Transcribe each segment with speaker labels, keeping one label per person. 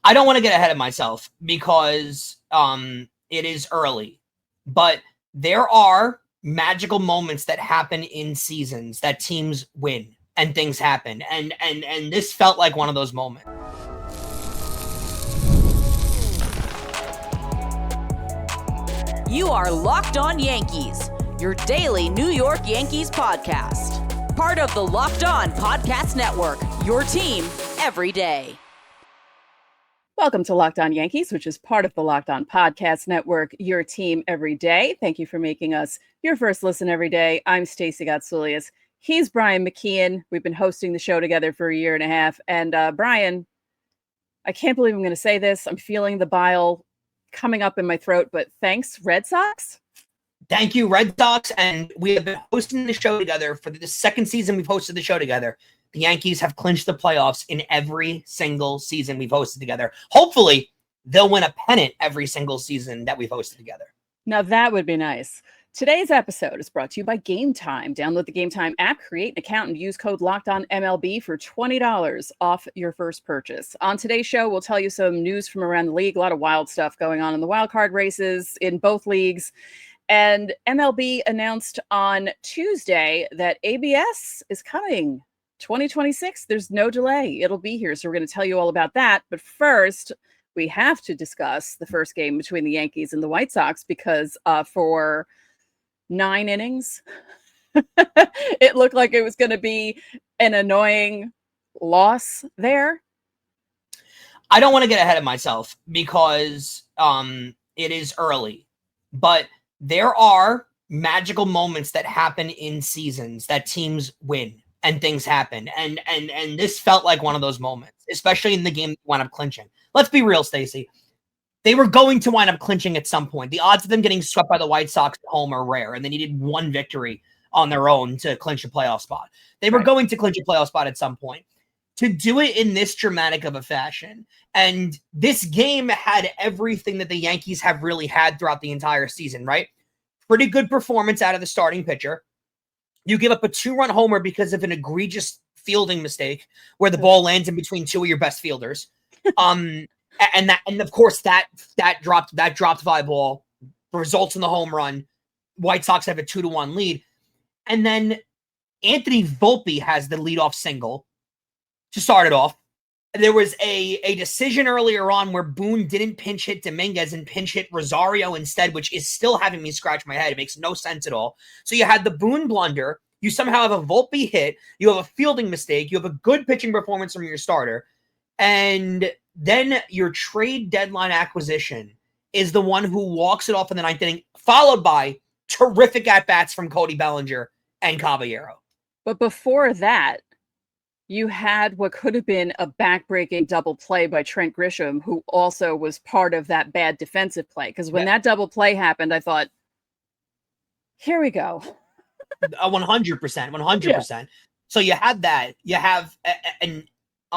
Speaker 1: I don't want to get ahead of myself because it is early, but there are magical moments that happen in seasons that teams win and things happen. And this felt like one of those moments.
Speaker 2: You are Locked On Yankees, your daily New York Yankees podcast. Part of the Locked On Podcast Network, your team every day.
Speaker 3: Welcome to Locked On Yankees, which is part of the Locked On Podcast Network, your team every day. Thank you for making us your first listen every day. I'm Stacey Gotsulias. He's Brian McKeon. We've been hosting the show together for a year and a half. And Brian, I can't believe I'm going to say this. I'm feeling the bile coming up in my throat, but thanks, Red Sox.
Speaker 1: Thank you, Red Sox. And we have been hosting the show together for the second season we've hosted the show together. The Yankees have clinched the playoffs in every single season we've hosted together. Hopefully, they'll win a pennant every single season that we've hosted together.
Speaker 3: Now, that would be nice. Today's episode is brought to you by Gametime. Download the Gametime app, create an account, and use code LOCKEDONMLB for $20 off your first purchase. On today's show, we'll tell you some news from around the league. A lot of wild stuff going on in the wild card races in both leagues. And MLB announced on Tuesday that ABS is coming. 2026, there's no delay. It'll be here. So we're going to tell you all about that. But first, we have to discuss the first game between the Yankees and the White Sox because for 9 innings, it looked like it was going to be an annoying loss there.
Speaker 1: I don't want to get ahead of myself because it is early, but there are magical moments that happen in seasons that teams win. And things happen. And this felt like one of those moments, especially in the game that wound up clinching. Let's be real, Stacey. They were going to wind up clinching at some point. The odds of them getting swept by the White Sox at home are rare, and they needed one victory on their own to clinch a playoff spot. They were going to clinch a playoff spot at some point. To do it in this dramatic of a fashion, and this game had everything that the Yankees have really had throughout the entire season, right? Pretty good performance out of the starting pitcher. You give up a 2-run homer because of an egregious fielding mistake where the ball lands in between two of your best fielders. And of course that dropped fly ball results in the home run. White Sox have a 2-1 lead. And then Anthony Volpe has the leadoff single to start it off. There was a decision earlier on where Boone didn't pinch hit Dominguez and pinch hit Rosario instead, which is still having me scratch my head. It makes no sense at all. So you had the Boone blunder. You somehow have a Volpe hit. You have a fielding mistake. You have a good pitching performance from your starter. And then your trade deadline acquisition is the one who walks it off in the 9th inning, followed by terrific at-bats from Cody Bellinger and Caballero.
Speaker 3: But before that, you had what could have been a backbreaking double play by Trent Grisham, who also was part of that bad defensive play. Because when that double play happened, I thought, here we go.
Speaker 1: 100%. Yeah. So you had that. You have a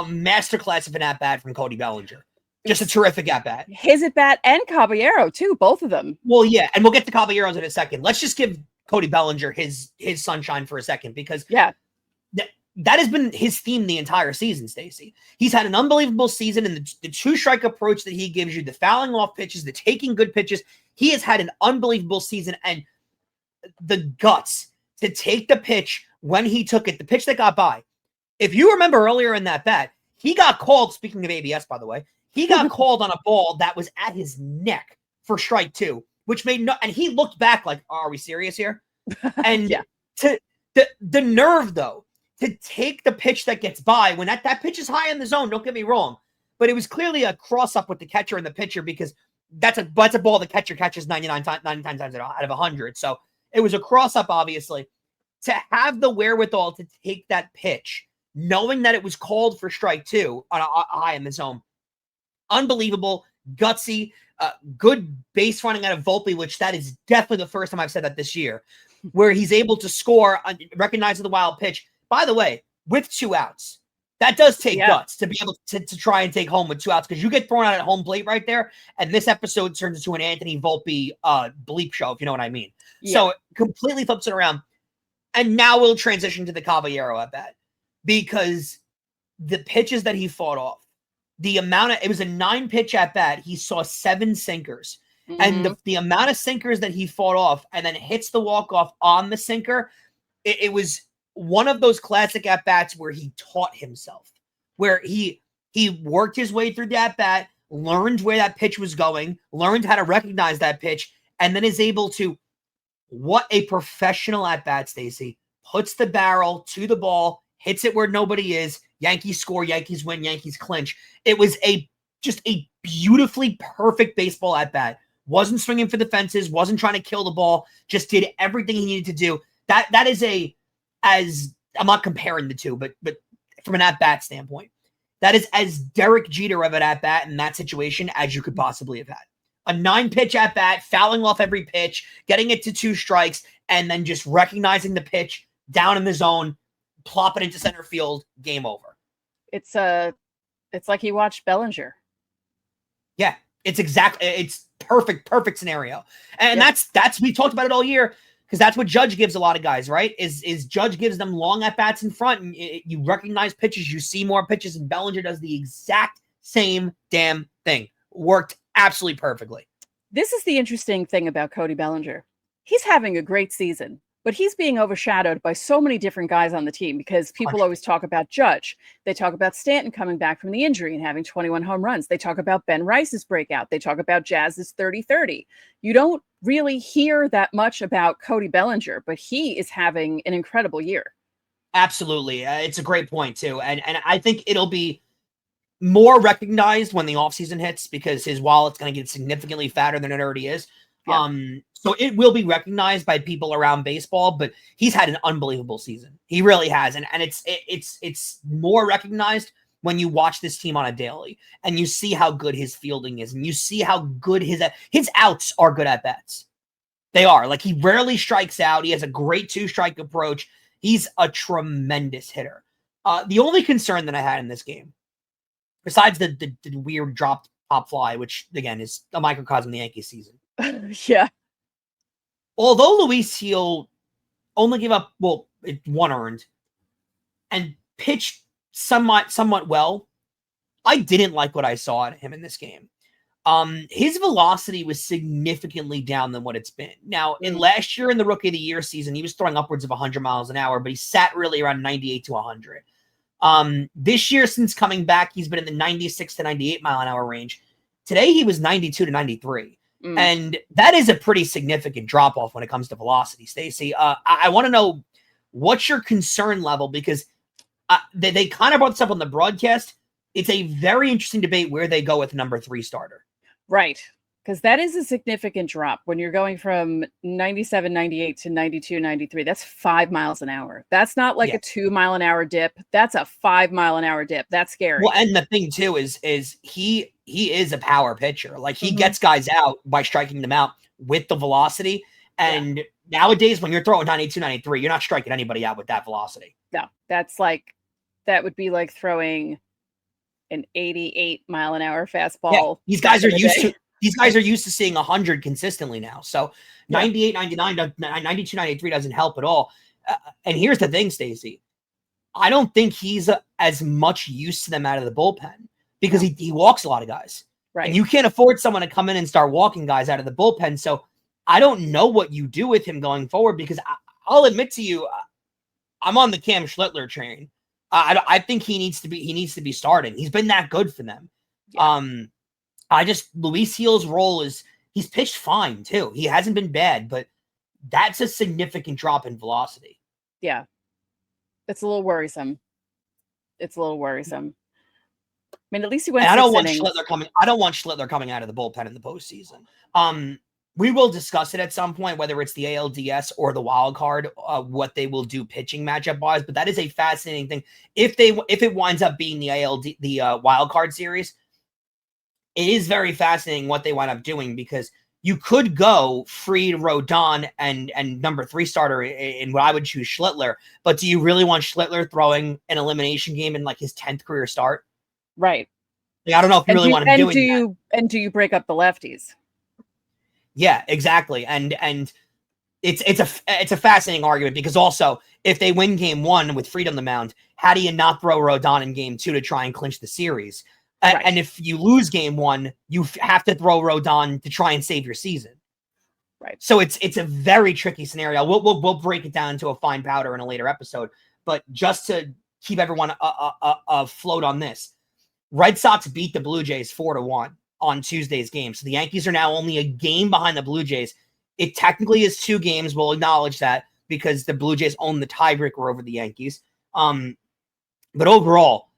Speaker 1: masterclass of an at-bat from Cody Bellinger. Just a terrific at-bat.
Speaker 3: His at-bat and Caballero, too, both of them.
Speaker 1: Well, yeah, and we'll get to Caballeros in a second. Let's just give Cody Bellinger his sunshine for a second because that has been his theme the entire season, Stacey. He's had an unbelievable season in the two-strike approach that he gives you, the fouling off pitches, the taking good pitches. He has had an unbelievable season, and the guts to take the pitch when he took it, the pitch that got by. If you remember earlier in that bat, he got called, speaking of ABS, by the way, he got called on a ball that was at his neck for strike 2, which made no, and he looked back like, are we serious here? And the nerve, though, to take the pitch that gets by when that pitch is high in the zone, don't get me wrong, but it was clearly a cross-up with the catcher and the pitcher because that's a ball the catcher catches 99 times out of 100. So it was a cross-up, obviously. To have the wherewithal to take that pitch, knowing that it was called for strike 2 on a high in the zone, unbelievable, gutsy, good base running out of Volpe, which that is definitely the first time I've said that this year, where he's able to score, recognizing the wild pitch. By the way, with 2 outs, that does take guts to be able to try and take home with 2 outs because you get thrown out at home plate right there. And this episode turns into an Anthony Volpe bleep show, if you know what I mean. Yeah. So it completely flips it around. And now we'll transition to the Caballero at bat because the pitches that he fought off, it was a 9-pitch at bat. He saw 7 sinkers. And the amount of sinkers that he fought off and then hits the walk-off on the sinker, it was one of those classic at-bats where he taught himself, where he worked his way through the at-bat, learned where that pitch was going, learned how to recognize that pitch, and then is able to, what a professional at-bat, Stacey, puts the barrel to the ball, hits it where nobody is, Yankees score, Yankees win, Yankees clinch. It was just a beautifully perfect baseball at-bat. Wasn't swinging for the fences, wasn't trying to kill the ball, just did everything he needed to do. That is I'm not comparing the two, but from an at-bat standpoint, that is as Derek Jeter of an at-bat in that situation as you could possibly have had. A 9-pitch at-bat, fouling off every pitch, getting it to 2 strikes, and then just recognizing the pitch down in the zone, plop it into center field, game over.
Speaker 3: It's like he watched Bellinger.
Speaker 1: Yeah, it's perfect scenario. And that's we talked about it all year, because that's what Judge gives a lot of guys, right? Is Judge gives them long at-bats in front, and you recognize pitches, you see more pitches, and Bellinger does the exact same damn thing. Worked absolutely perfectly.
Speaker 3: This is the interesting thing about Cody Bellinger. He's having a great season, but he's being overshadowed by so many different guys on the team, because people always talk about Judge. They talk about Stanton coming back from the injury and having 21 home runs. They talk about Ben Rice's breakout. They talk about Jazz's 30-30. You don't really hear that much about Cody Bellinger, but he is having an incredible year.
Speaker 1: Absolutely. It's a great point too. And I think it'll be more recognized when the offseason hits, because his wallet's going to get significantly fatter than it already is. Yeah. So it will be recognized by people around baseball, but he's had an unbelievable season. He really has. And it's more recognized when you watch this team on a daily and you see how good his fielding is, and you see how good his outs are good at bats. They are. Like, he rarely strikes out. He has a great 2-strike approach. He's a tremendous hitter. The only concern that I had in this game, besides the weird drop pop fly, which again is a microcosm of the Yankees season.
Speaker 3: Yeah.
Speaker 1: Although Luis Gil only gave up, 1 earned and pitched somewhat well, I didn't like what I saw at him in this game. His velocity was significantly down than what it's been. Now, in last year in the Rookie of the Year season, he was throwing upwards of 100 miles an hour, but he sat really around 98 to 100. This year, since coming back, he's been in the 96 to 98 mile an hour range. Today, he was 92 to 93. And that is a pretty significant drop off when it comes to velocity, Stacey. I want to know, what's your concern level? Because they kind of brought this up on the broadcast. It's a very interesting debate where they go with number 3 starter.
Speaker 3: Right. Because that is a significant drop when you're going from 97, 98 to 92, 93. That's 5 miles an hour. That's not like a 2 mile an hour dip. That's a 5 mile an hour dip. That's scary.
Speaker 1: Well, and the thing too is he is a power pitcher. Like, he gets guys out by striking them out with the velocity. And nowadays, when you're throwing 92, 93, you're not striking anybody out with that velocity.
Speaker 3: No, that would be like throwing an 88 mile an hour fastball. Yeah,
Speaker 1: these guys are used to seeing 100 consistently now. So 98, 99, 92, 93 doesn't help at all. And here's the thing, Stacey. I don't think he's as much used to them out of the bullpen, because he walks a lot of guys. Right. And you can't afford someone to come in and start walking guys out of the bullpen. So I don't know what you do with him going forward, because I'll admit to you, I'm on the Cam Schlittler train. I think he needs to be starting. He's been that good for them. Yeah. Luis Gil's role is, he's pitched fine too. He hasn't been bad, but that's a significant drop in velocity.
Speaker 3: Yeah. It's a little worrisome. I mean, at least he went.
Speaker 1: I don't want Schlittler coming out of the bullpen in the postseason. We will discuss it at some point, whether it's the ALDS or the wild card, what they will do pitching matchup wise. But that is a fascinating thing. If it winds up being the wild card series, it is very fascinating what they wind up doing, because you could go Fried, Rodon, and number 3 starter in what I would choose Schlittler. But do you really want Schlittler throwing an elimination game in like his 10th career start?
Speaker 3: Right.
Speaker 1: Like, I don't know if you really want him doing that.
Speaker 3: And do you break up the lefties?
Speaker 1: Yeah, exactly. And it's a fascinating argument, because also, if they win game 1 with Fried on the mound, how do you not throw Rodon in game 2 to try and clinch the series?
Speaker 3: Right.
Speaker 1: And if you lose game one, you have to throw Rodon to try and save your season.
Speaker 3: Right.
Speaker 1: So it's a very tricky scenario. We'll break it down into a fine powder in a later episode. But just to keep everyone afloat on this, Red Sox beat the Blue Jays 4-1 on Tuesday's game. So the Yankees are now only a game behind the Blue Jays. It technically is 2 games. We'll acknowledge that because the Blue Jays own the tiebreaker over the Yankees. But overall,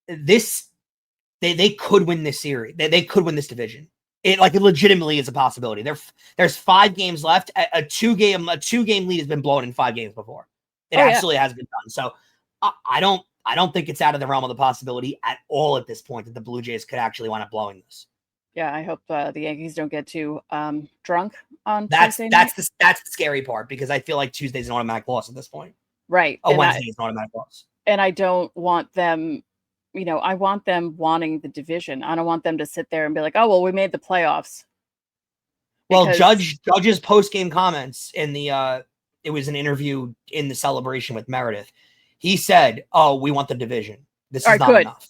Speaker 1: they could win this series. They could win this division. It legitimately is a possibility. There's 5 games left. A two game lead has been blown in 5 games before. It absolutely has been done. So I don't think it's out of the realm of the possibility at all at this point that the Blue Jays could actually wind up blowing this.
Speaker 3: Yeah, I hope the Yankees don't get too drunk on Tuesday
Speaker 1: night. That's the scary part, because I feel like Tuesday's an automatic loss at this point.
Speaker 3: Right.
Speaker 1: Wednesday is an automatic loss.
Speaker 3: And I don't want them, I want them wanting the division. I don't want them to sit there and be like, oh, well, we made the playoffs.
Speaker 1: Well, Judge's post-game comments in the it was an interview in the celebration with Meredith. He said, "Oh, we want the division. This is not enough."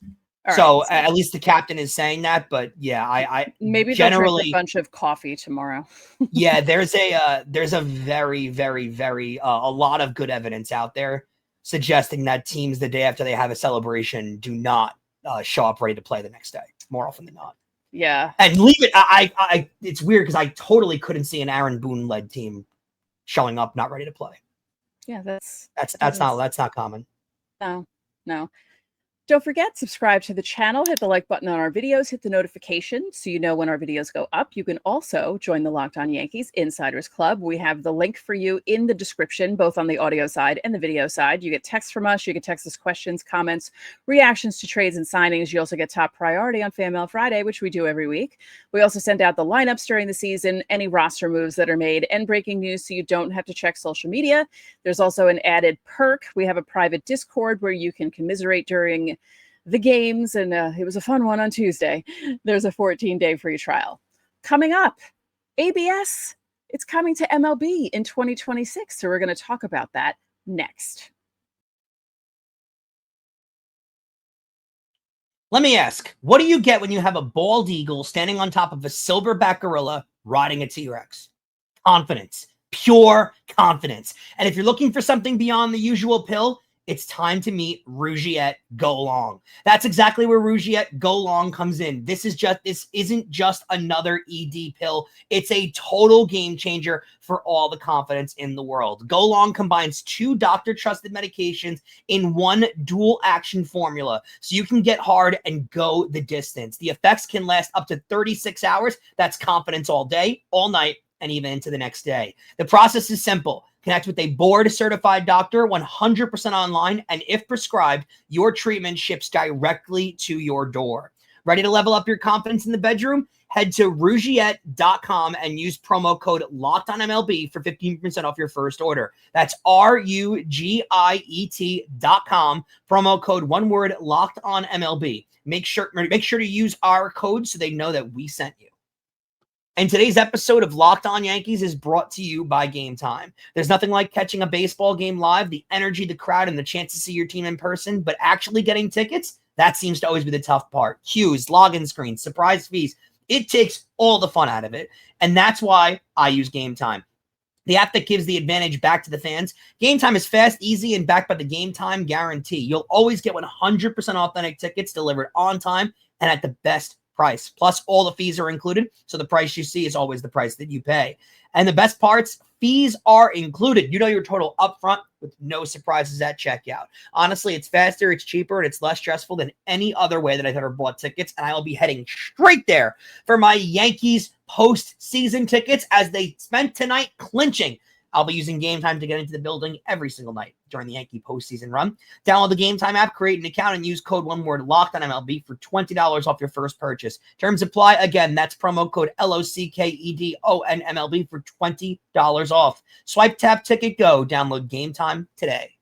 Speaker 1: So at least the captain is saying that. But yeah, I
Speaker 3: maybe generally drink a bunch of coffee tomorrow.
Speaker 1: Yeah, there's a very, very, very a lot of good evidence out there suggesting that teams the day after they have a celebration do not show up ready to play the next day more often than not.
Speaker 3: Yeah,
Speaker 1: and leave it. I it's weird because I totally couldn't see an Aaron Boone led team showing up not ready to play.
Speaker 3: Yeah, that's
Speaker 1: not common.
Speaker 3: No. Don't forget, subscribe to the channel, hit the like button on our videos, hit the notification so you know when our videos go up. You can also join the Locked On Yankees Insiders Club. We have the link for you in the description, both on the audio side and the video side. You get texts from us. You can text us questions, comments, reactions to trades and signings. You also get top priority on FanDuel Friday, which we do every week. We also send out the lineups during the season, any roster moves that are made, and breaking news so you don't have to check social media. There's also an added perk. We have a private Discord where you can commiserate during the games, and it was a fun one on Tuesday. There's a 14-day free trial. Coming up, ABS, it's coming to MLB in 2026, so we're going to talk about that next.
Speaker 1: Let me ask, what do you get when you have a bald eagle standing on top of a silverback gorilla riding a T-Rex? Confidence, pure confidence. And if you're looking for something beyond the usual pill, it's time to meet Rugiet Go Long. That's exactly where Rugiet Go Long comes in. This isn't just another ED pill. It's a total game changer for all the confidence in the world. Go Long combines 2 doctor-trusted medications in one dual-action formula, so you can get hard and go the distance. The effects can last up to 36 hours. That's confidence all day, all night, and even into the next day. The process is simple. Connect with a board-certified doctor 100% online, and if prescribed, your treatment ships directly to your door. Ready to level up your confidence in the bedroom? Head to Rugiet.com and use promo code LOCKEDONMLB for 15% off your first order. That's Rugiet.com, promo code, one word, LOCKEDONMLB. Make sure to use our code so they know that we sent you. And today's episode of Locked On Yankees is brought to you by Gametime. There's nothing like catching a baseball game live, the energy, the crowd, and the chance to see your team in person, but actually getting tickets, that seems to always be the tough part. Queues, login screens, surprise fees. It takes all the fun out of it, and that's why I use Gametime, the app that gives the advantage back to the fans. Gametime is fast, easy, and backed by the Gametime guarantee. You'll always get 100% authentic tickets delivered on time and at the best price. Plus, all the fees are included, so the price you see is always the price that you pay. And the best parts, fees are included. You know your total upfront with no surprises at checkout. Honestly, it's faster, it's cheaper, and it's less stressful than any other way that I've ever bought tickets, and I will be heading straight there for my Yankees postseason tickets as they spent tonight clinching. I'll be using Gametime to get into the building every single night during the Yankee postseason run. Download the Gametime app, create an account, and use code one word LOCKEDONMLB for $20 off your first purchase. Terms apply. Again, that's promo code LOCKEDONMLB for $20 off. Swipe, tap, ticket, go. Download Gametime today.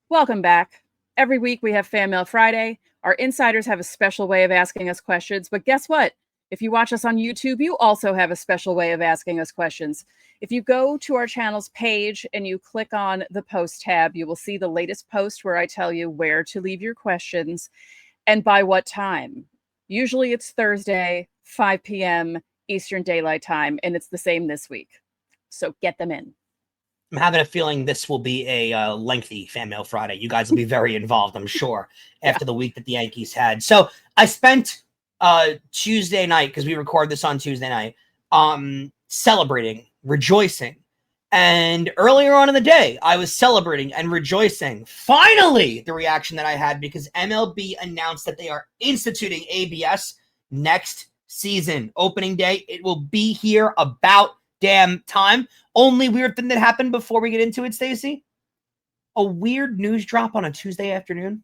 Speaker 3: Welcome back. Every week we have Fan Mail Friday. Our insiders have a special way of asking us questions, but guess what? If you watch us on YouTube, you also have a special way of asking us questions. If you go to our channel's page and you click on the post tab, you will see the latest post where I tell you where to leave your questions and by what time. Usually it's Thursday, 5 p.m. Eastern Daylight Time, and it's the same this week. So get them in.
Speaker 1: I'm having a feeling this will be a lengthy Fan Mail Friday. You guys will be very involved, I'm sure, after the week that the Yankees had. So I spent Tuesday night, because we record this on Tuesday night, celebrating, rejoicing. And earlier on in the day, I was celebrating and rejoicing. Finally, the reaction that I had, because MLB announced that they are instituting ABS next season. Opening day, it will be here about damn time. Only weird thing that happened before we get into it, Stacey, a weird news drop on a Tuesday afternoon.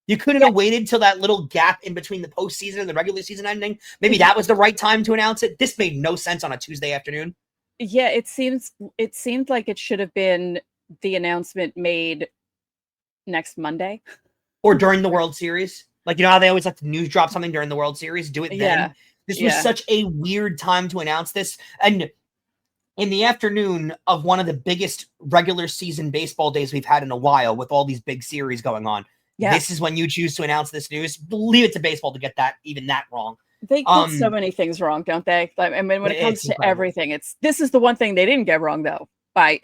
Speaker 1: You couldn't have waited till that little gap in between the postseason and the regular season ending. Maybe that was the right time to announce it. This made no sense on a Tuesday afternoon.
Speaker 3: Yeah, it seemed like it should have been the announcement made next Monday.
Speaker 1: Or during the World Series. Like, you know how they always like to news drop something during the World Series? Do it then.
Speaker 3: Yeah.
Speaker 1: This was such a weird time to announce this. And in the afternoon of one of the biggest regular season baseball days we've had in a while, with all these big series going on, this is when you choose to announce this news. Leave it to baseball to get that wrong.
Speaker 3: They get so many things wrong, don't they? I mean, when it comes to everything, this is the one thing they didn't get wrong, though, by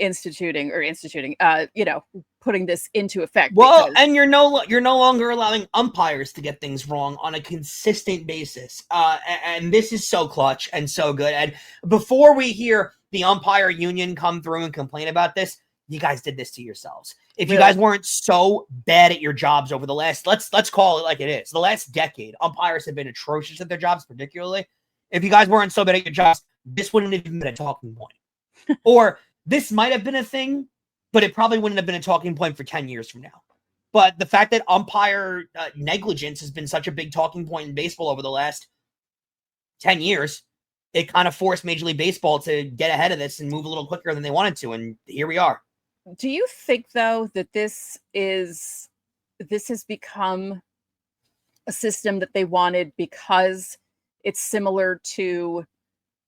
Speaker 3: putting this into effect.
Speaker 1: Well, and you're no longer allowing umpires to get things wrong on a consistent basis. And this is so clutch and so good. And before we hear the umpire union come through and complain about this, you guys did this to yourselves. If you guys weren't so bad at your jobs over the last, let's call it like it is, the last decade, umpires have been atrocious at their jobs, particularly. If you guys weren't so bad at your jobs, this wouldn't have been a talking point. Or this might have been a thing, but it probably wouldn't have been a talking point for 10 years from now. But the fact that umpire negligence has been such a big talking point in baseball over the last 10 years, it kind of forced Major League Baseball to get ahead of this and move a little quicker than they wanted to. And here we are.
Speaker 3: Do you think, though, that this has become a system that they wanted because it's similar to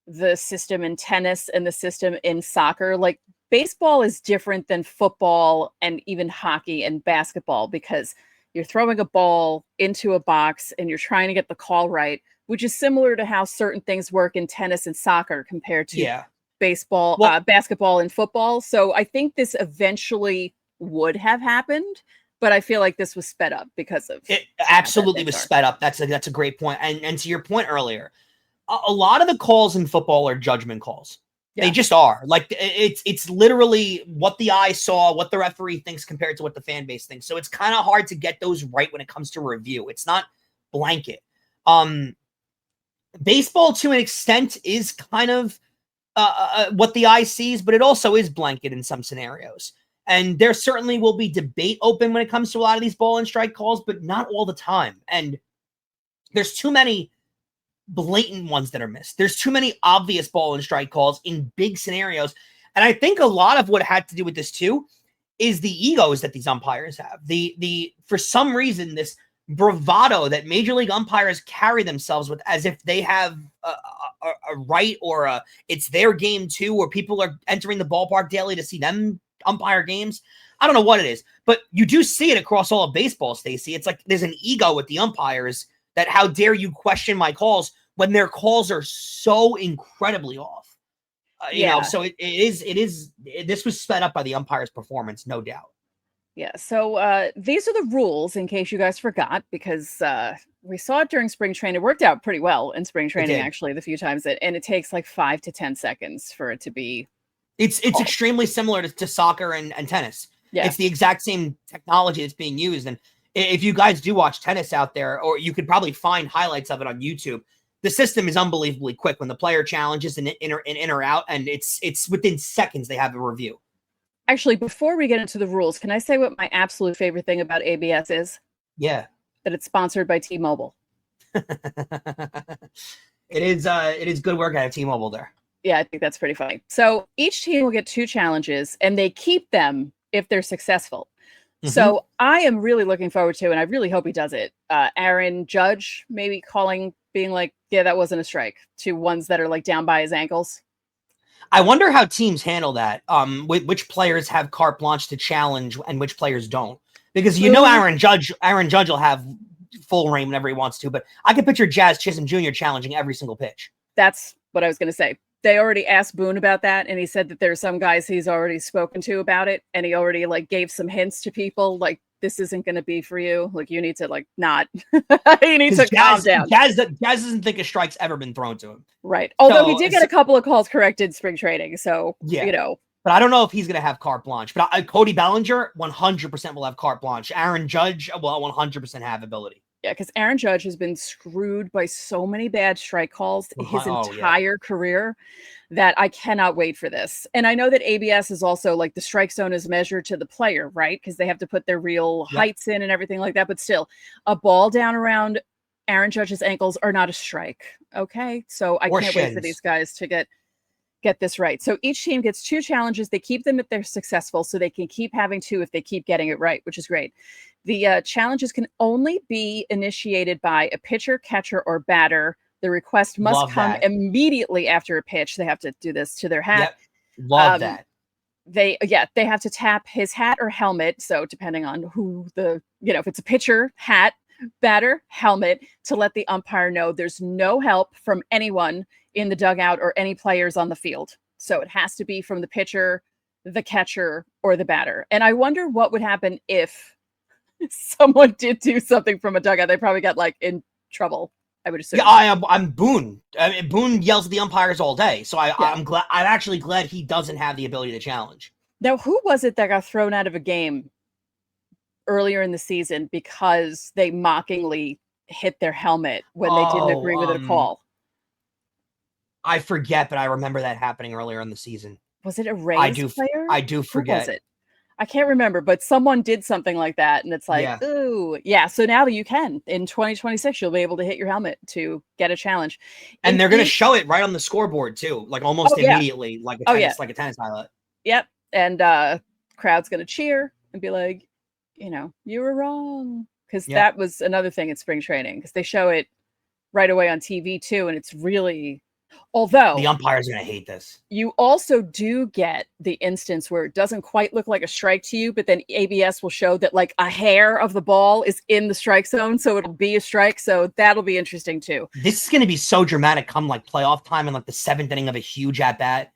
Speaker 3: the system in tennis and the system in soccer? Like, baseball is different than football and even hockey and basketball, because you're throwing a ball into a box and you're trying to get the call right, which is similar to how certain things work in tennis and soccer compared to baseball, basketball, and football. So I think this eventually would have happened, but I feel like this was sped up because of
Speaker 1: it. Absolutely was sped up. That's a great point. And to your point earlier, a lot of the calls in football are judgment calls. Yeah. They just are. Like, it's literally what the eye saw, what the referee thinks compared to what the fan base thinks. So it's kind of hard to get those right when it comes to review. It's not blanket. Baseball, to an extent, is kind of what the eye sees, but it also is blanket in some scenarios. And there certainly will be debate open when it comes to a lot of these ball and strike calls, but not all the time. And there's too many blatant ones that are missed. There's too many obvious ball and strike calls in big scenarios. And I think a lot of what had to do with this too is the egos that these umpires have. The for some reason, this bravado that major league umpires carry themselves with, as if they have a right, or it's their game too, or people are entering the ballpark daily to see them umpire games. I don't know what it is, but you do see it across all of baseball, Stacey. It's like there's an ego with the umpires that how dare you question my calls when their calls are so incredibly off. You know, so it is, this was sped up by the umpire's performance, no doubt.
Speaker 3: Yeah, so these are the rules, in case you guys forgot, because we saw it during spring training. It worked out pretty well in spring training, actually, the few times and it takes like 5 to 10 seconds for it to be. It's
Speaker 1: extremely similar to soccer and tennis. Yeah. It's the exact same technology that's being used. And if you guys do watch tennis out there, or you could probably find highlights of it on YouTube, the system is unbelievably quick when the player challenges an in or out, and it's within seconds they have a review.
Speaker 3: Actually, before we get into the rules, can I say what my absolute favorite thing about ABS is?
Speaker 1: Yeah.
Speaker 3: That it's sponsored by T-Mobile.
Speaker 1: It is good work out of T-Mobile there.
Speaker 3: Yeah, I think that's pretty funny. So each team will get 2 challenges, and they keep them if they're successful. Mm-hmm. So I am really looking forward to, and I really hope he does it, Aaron Judge maybe calling being like, yeah, that wasn't a strike, to ones that are like down by his ankles?
Speaker 1: I wonder how teams handle that. Which players have carte blanche to challenge and which players don't. Because Aaron Judge will have full reign whenever he wants to, but I can picture Jazz Chisholm Jr. challenging every single pitch.
Speaker 3: That's what I was going to say. They already asked Boone about that, and he said that there's some guys he's already spoken to about it, and he already like gave some hints to people, like, this isn't going to be for you. Like, you need to like not. You need to calm down.
Speaker 1: Jazz doesn't think a strike's ever been thrown to him.
Speaker 3: Right. Although he did get a couple of calls corrected in spring training, so
Speaker 1: But I don't know if he's going to have carte blanche. But Cody Bellinger 100% will have carte blanche. Aaron Judge will 100% have ability.
Speaker 3: Yeah, because Aaron Judge has been screwed by so many bad strike calls his entire career that I cannot wait for this. And I know that ABS is also like the strike zone is measured to the player, right? Because they have to put their real heights in and everything like that. But still, a ball down around Aaron Judge's ankles are not a strike. Okay, so I can't wait for these guys to get this right. So each team gets 2 challenges. They keep them if they're successful, so they can keep having 2 if they keep getting it right, which is great. The challenges can only be initiated by a pitcher, catcher, or batter. The request must come immediately after a pitch. They have to do this to their hat.
Speaker 1: Yep. Love that.
Speaker 3: They have to tap his hat or helmet. So depending on who if it's a pitcher, hat, batter, helmet, to let the umpire know there's no help from anyone in the dugout or any players on the field. So it has to be from the pitcher, the catcher, or the batter. And I wonder what would happen if someone did do something from a dugout. They probably got like in trouble, I would assume.
Speaker 1: Yeah, I'm Boone. I mean, Boone yells at the umpires all day. So I'm actually glad he doesn't have the ability to challenge.
Speaker 3: Now, who was it that got thrown out of a game earlier in the season because they mockingly hit their helmet when they didn't agree with a call?
Speaker 1: I forget, but I remember that happening earlier in the season.
Speaker 3: Was it a Rays player?
Speaker 1: I do forget.
Speaker 3: Who was it? I can't remember, but someone did something like that, and it's like, ooh, yeah. So now you can, in 2026, you'll be able to hit your helmet to get a challenge.
Speaker 1: And they're going to show it right on the scoreboard too, like almost immediately, like a tennis highlight.
Speaker 3: Yep. And crowd's going to cheer and be like, you were wrong. Because that was another thing in spring training, because they show it right away on TV too, and it's really... Although
Speaker 1: the umpires are going to hate this.
Speaker 3: You also do get the instance where it doesn't quite look like a strike to you, but then ABS will show that like a hair of the ball is in the strike zone, so it'll be a strike. So that'll be interesting too.
Speaker 1: This is going to be so dramatic come like playoff time and like the 7th inning of a huge at bat.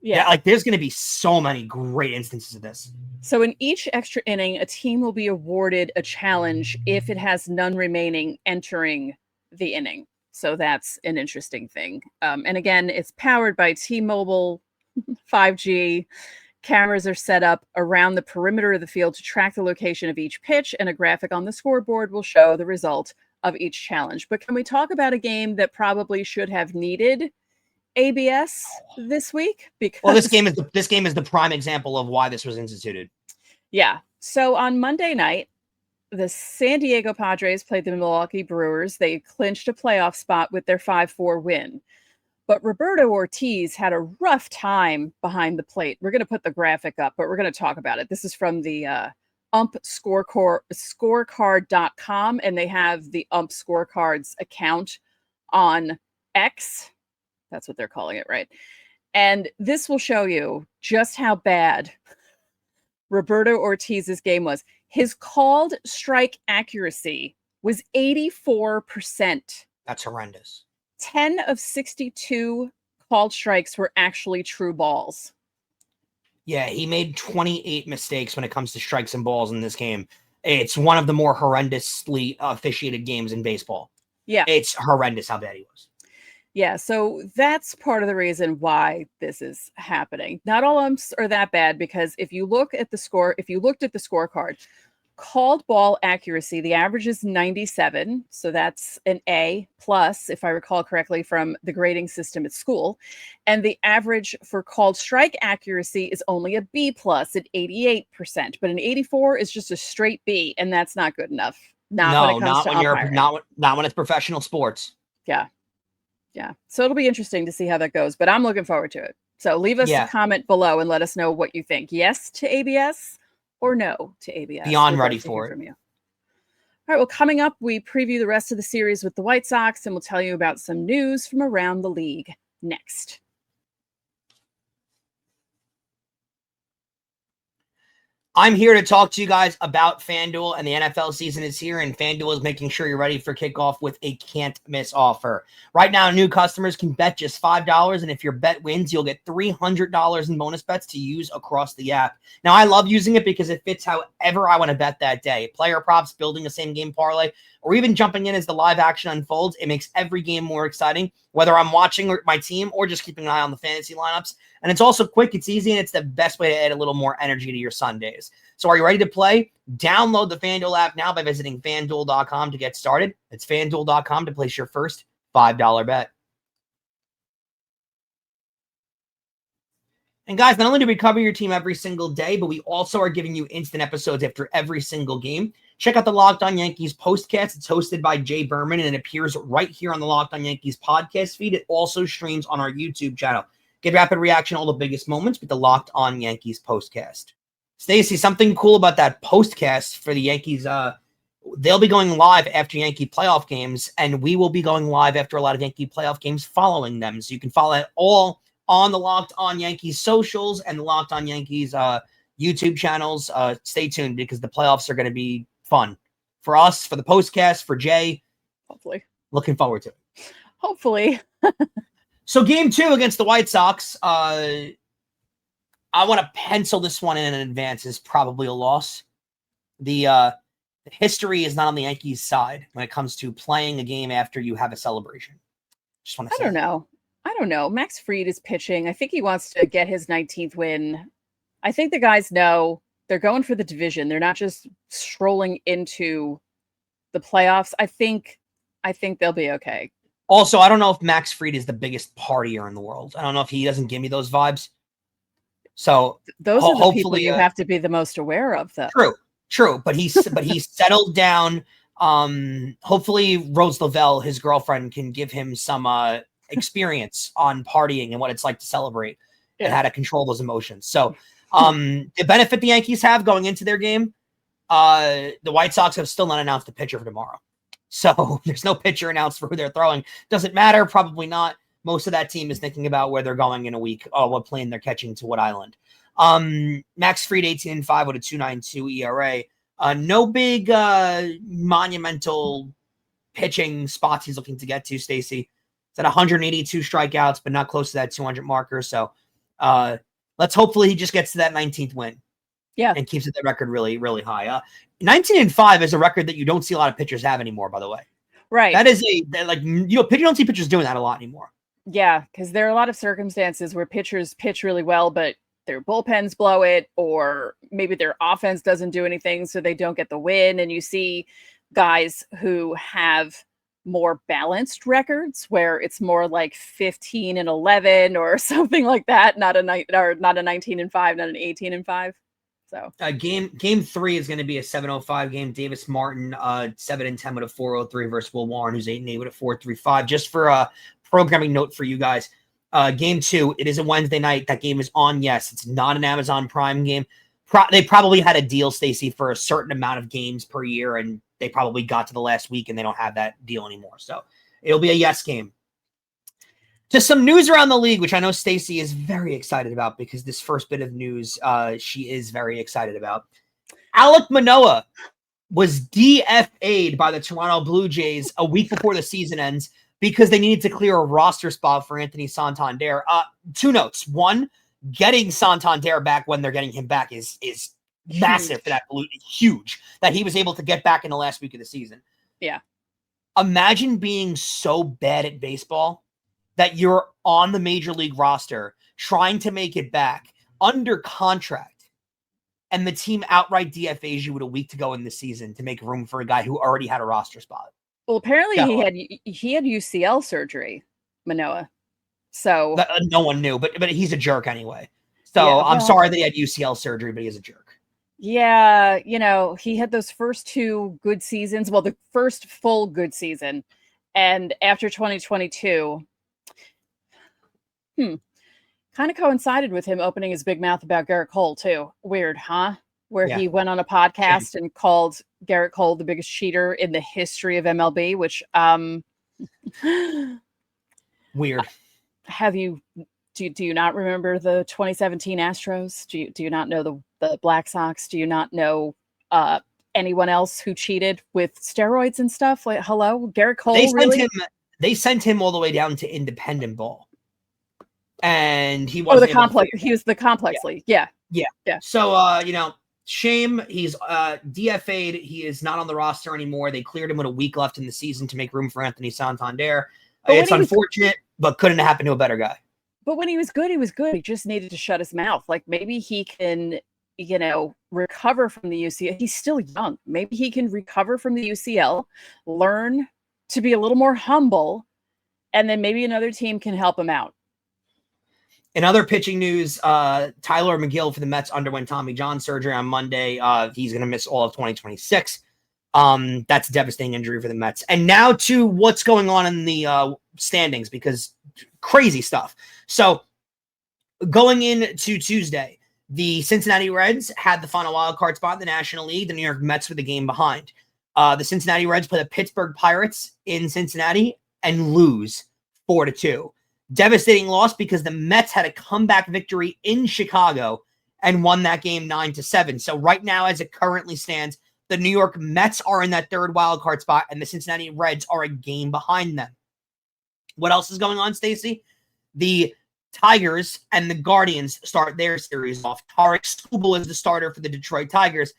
Speaker 3: Yeah,
Speaker 1: like there's going to be so many great instances of this.
Speaker 3: So in each extra inning, a team will be awarded a challenge if it has none remaining entering the inning. So that's an interesting thing. And again, it's powered by T-Mobile 5G. Cameras are set up around the perimeter of the field to track the location of each pitch, and a graphic on the scoreboard will show the result of each challenge. But can we talk about a game that probably should have needed ABS this week? Because
Speaker 1: this game is the prime example of why this was instituted.
Speaker 3: Yeah. So on Monday night, the San Diego Padres played the Milwaukee Brewers. They clinched a playoff spot with their 5-4 win. But Roberto Ortiz had a rough time behind the plate. We're going to put the graphic up, but we're going to talk about it. This is from the ump scorecard.com, and they have the ump scorecards account on X. That's what they're calling it, right? And this will show you just how bad Roberto Ortiz's game was. His called strike accuracy was 84%.
Speaker 1: That's horrendous.
Speaker 3: 10 of 62 called strikes were actually true balls.
Speaker 1: Yeah, he made 28 mistakes when it comes to strikes and balls in this game. It's one of the more horrendously officiated games in baseball.
Speaker 3: Yeah.
Speaker 1: It's horrendous how bad he was.
Speaker 3: Yeah, so that's part of the reason why this is happening. Not all umps are that bad, because if you looked at the scorecard, called ball accuracy, the average is 97. So that's an A plus, if I recall correctly, from the grading system at school. And the average for called strike accuracy is only a B plus at 88%. But an 84 is just a straight B, and that's not good enough. Not when it's professional sports. Yeah. Yeah. So it'll be interesting to see how that goes, but I'm looking forward to it. So leave us a comment below and let us know what you think. Yes to ABS or no to ABS.
Speaker 1: Beyond ready for it.
Speaker 3: From you. All right, well, coming up, we preview the rest of the series with the White Sox, and we'll tell you about some news from around the league next.
Speaker 1: I'm here to talk to you guys about FanDuel, and the NFL season is here, and FanDuel is making sure you're ready for kickoff with a can't-miss offer. Right now, new customers can bet just $5, and if your bet wins, you'll get $300 in bonus bets to use across the app. Now, I love using it because it fits however I want to bet that day. Player props, building a same-game parlay, or even jumping in as the live action unfolds. It makes every game more exciting, whether I'm watching my team or just keeping an eye on the fantasy lineups. And it's also quick, it's easy, and it's the best way to add a little more energy to your Sundays. So are you ready to play? Download the FanDuel app now by visiting FanDuel.com to get started. It's FanDuel.com to place your first $5 bet. And guys, not only do we cover your team every single day, but we also are giving you instant episodes after every single game. Check out the Locked On Yankees postcast. It's hosted by Jay Berman, and it appears right here on the Locked On Yankees podcast feed. It also streams on our YouTube channel. Get rapid reaction to all the biggest moments with the Locked On Yankees postcast. Stacey, something cool about that postcast for the Yankees. They'll be going live after Yankee playoff games, and we will be going live after a lot of Yankee playoff games following them. So you can follow it all on the Locked On Yankees socials and the Locked On Yankees YouTube channels. Stay tuned because the playoffs are going to be fun for us, for the postcast, for Jay.
Speaker 3: Hopefully.
Speaker 1: Looking forward to it.
Speaker 3: Hopefully.
Speaker 1: So game 2 against the White Sox, I want to pencil this one in advance as probably a loss. The history is not on the Yankees' side when it comes to playing a game after you have a celebration. Just want to say.
Speaker 3: I don't know. Max Fried is pitching. I think he wants to get his 19th win. I think the guys know they're going for the division. They're not just strolling into the playoffs. I think they'll be okay.
Speaker 1: Also, I don't know if Max Fried is the biggest partier in the world. I don't know if he doesn't give me those vibes. So
Speaker 3: those are the people you have to be the most aware of, though.
Speaker 1: True. But he's settled down. Hopefully Rose Lavelle, his girlfriend, can give him some experience on partying and what it's like to celebrate and how to control those emotions. So the benefit the Yankees have going into their game, the White Sox have still not announced the pitcher for tomorrow. So there's no pitcher announced for who they're throwing. Doesn't matter. Probably not. Most of that team is thinking about where they're going in a week. What plane they're catching to what island. Max Fried 18-5 with a 2.92 ERA. No big monumental pitching spots he's looking to get to, Stacey. It's at 182 strikeouts, but not close to that 200 marker. So let's hopefully he just gets to that 19th win.
Speaker 3: Yeah.
Speaker 1: And keeps that record really, really high. 19-5 is a record that you don't see a lot of pitchers have anymore, by the way.
Speaker 3: Right.
Speaker 1: That is you don't see pitchers doing that a lot anymore.
Speaker 3: Yeah, because there are a lot of circumstances where pitchers pitch really well, but their bullpens blow it, or maybe their offense doesn't do anything, so they don't get the win. And you see guys who have more balanced records where it's more like 15-11 or something like that, not a 19-5, not an 18-5. So
Speaker 1: game 3 is going to be a 7:05 game. Davis Martin 7-10 with a 4.03 versus Will Warren, who's 8-8 with a 4.35. Just for a programming note for you guys, game 2, it is a Wednesday night. That game is on. Yes, it's not an Amazon Prime game. They probably had a deal, Stacey, for a certain amount of games per year, and they probably got to the last week and they don't have that deal anymore. So it'll be a yes game. Just some news around the league, which I know Stacey is very excited about because this first bit of news she is very excited about. Alek Manoah was DFA'd by the Toronto Blue Jays a week before the season ends because they needed to clear a roster spot for Anthony Santander. 2 notes. 1, getting Santander back when they're getting him back is massive for that Blue. Huge that he was able to get back in the last week of the season.
Speaker 3: Yeah.
Speaker 1: Imagine being so bad at baseball that you're on the major league roster trying to make it back under contract, and the team outright DFAs you with a week to go in the season to make room for a guy who already had a roster spot.
Speaker 3: Well, apparently he had UCL surgery, Manoah. So
Speaker 1: no one knew, but he's a jerk anyway. So I'm sorry that he had UCL surgery, but he is a jerk.
Speaker 3: Yeah, he had those first 2 good seasons. Well, the first full good season, and after 2022. Kind of coincided with him opening his big mouth about Garrett Cole, too. Weird, huh? where he went on a podcast and called Garrett Cole the biggest cheater in the history of MLB, which
Speaker 1: weird.
Speaker 3: Do you not remember the 2017 Astros? Do you not know the Black Sox? Do you not know anyone else who cheated with steroids and stuff? Like, hello, Garrett Cole.
Speaker 1: They sent him all the way down to independent ball, and he
Speaker 3: was the complex. He was the complex league. Yeah.
Speaker 1: So shame. He's DFA'd. He is not on the roster anymore. They cleared him with a week left in the season to make room for Anthony Santander. It's unfortunate, but couldn't happen to a better guy.
Speaker 3: But when he was good, he was good. He just needed to shut his mouth. Like, maybe he can, recover from the UCL. He's still young. Maybe he can recover from the UCL, learn to be a little more humble, and then maybe another team can help him out.
Speaker 1: In other pitching news, Tyler McGill for the Mets underwent Tommy John surgery on Monday. He's going to miss all of 2026. That's a devastating injury for the Mets. And now to what's going on in the standings, because crazy stuff. So going into Tuesday, the Cincinnati Reds had the final wild card spot in the National League. The New York Mets were the game behind. The Cincinnati Reds play the Pittsburgh Pirates in Cincinnati and lose 4-2. Devastating loss because the Mets had a comeback victory in Chicago and won that game 9-7. So right now, as it currently stands, the New York Mets are in that third wild card spot, and the Cincinnati Reds are a game behind them. What else is going on, Stacey? The Tigers and the Guardians start their series off. Tarek Skubal is the starter for the Detroit Tigers.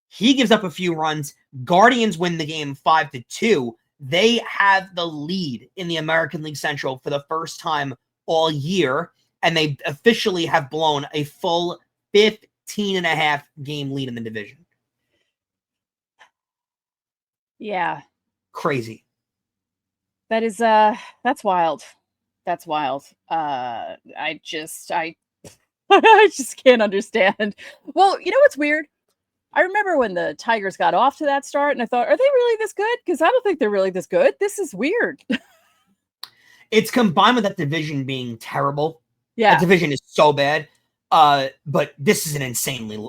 Speaker 1: He gives up a few runs. Guardians win the game 5-2. They have the lead in the American League Central for the first time all year, and they officially have blown a full 15.5 game lead in the division.
Speaker 3: Yeah.
Speaker 1: Crazy.
Speaker 3: That is that's wild. That's wild. I just can't understand. Well, you know what's weird? I remember when the Tigers got off to that start and I thought, are they really this good? Because I don't think they're really this good. This is weird.
Speaker 1: It's combined with that division being terrible.
Speaker 3: Yeah.
Speaker 1: That division is so bad. But this is an insanely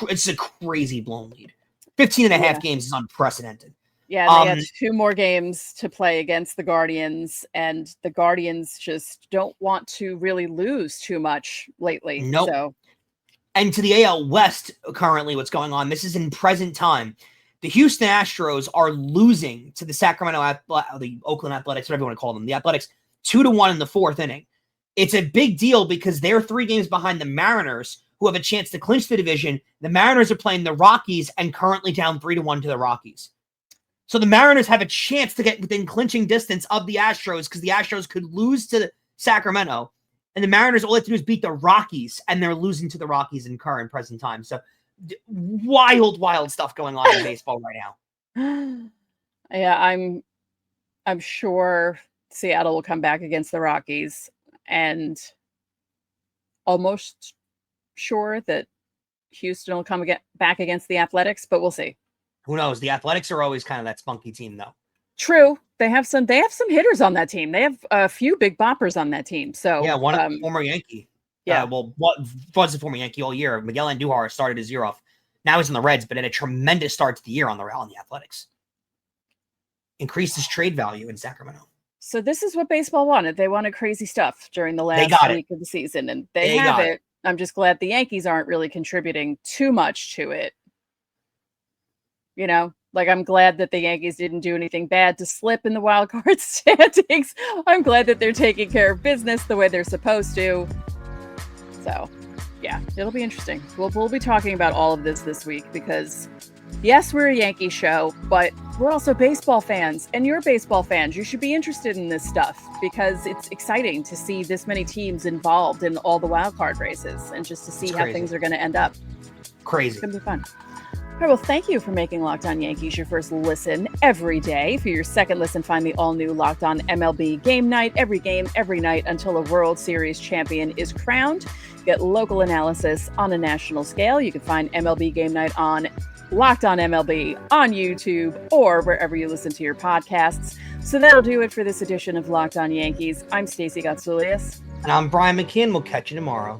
Speaker 1: it's a crazy blown lead. 15.5 games is unprecedented.
Speaker 3: Yeah, they had 2 more games to play against the Guardians, and the Guardians just don't want to really lose too much lately.
Speaker 1: Nope.
Speaker 3: So.
Speaker 1: And to the AL West, currently what's going on, this is in present time. The Houston Astros are losing to the Oakland Athletics, whatever you want to call them, the Athletics, 2-1 in the 4th inning. It's a big deal because they're 3 games behind the Mariners, who have a chance to clinch the division. The Mariners are playing the Rockies and currently down 3-1 to the Rockies. So the Mariners have a chance to get within clinching distance of the Astros because the Astros could lose to Sacramento. And the Mariners, all they have to do is beat the Rockies, and they're losing to the Rockies in current present time. So wild stuff going on in baseball right now.
Speaker 3: Yeah, I'm sure Seattle will come back against the Rockies, and almost sure that Houston will come back against the Athletics, but we'll see.
Speaker 1: Who knows? The Athletics are always kind of that spunky team, though.
Speaker 3: True. They have some hitters on that team. They have a few big boppers on that team. So
Speaker 1: yeah, one former Yankee.
Speaker 3: Yeah.
Speaker 1: What was a former Yankee all year? Miguel Andujar started his year off. Now he's in the Reds, but had a tremendous start to the year on the Athletics. Increased his trade value in Sacramento.
Speaker 3: So this is what baseball wanted. They wanted crazy stuff during the last week of the season, and they have it. I'm just glad the Yankees aren't really contributing too much to it. Like, I'm glad that the Yankees didn't do anything bad to slip in the wild card standings. I'm glad that they're taking care of business the way they're supposed to. So, yeah, it'll be interesting. We'll be talking about all of this week because, yes, we're a Yankee show, but we're also baseball fans, and you're baseball fans. You should be interested in this stuff because it's exciting to see this many teams involved in all the wild card races and just to see how things are going to end up.
Speaker 1: Crazy.
Speaker 3: It's going to be fun. All right, well, thank you for making Locked On Yankees your first listen every day. For your second listen, find the all-new Locked On MLB Game Night. Every game, every night until a World Series champion is crowned. Get local analysis on a national scale. You can find MLB Game Night on Locked On MLB on YouTube or wherever you listen to your podcasts. So that'll do it for this edition of Locked On Yankees. I'm Stacey Gotsulias.
Speaker 1: And I'm Brian McKeon. We'll catch you tomorrow.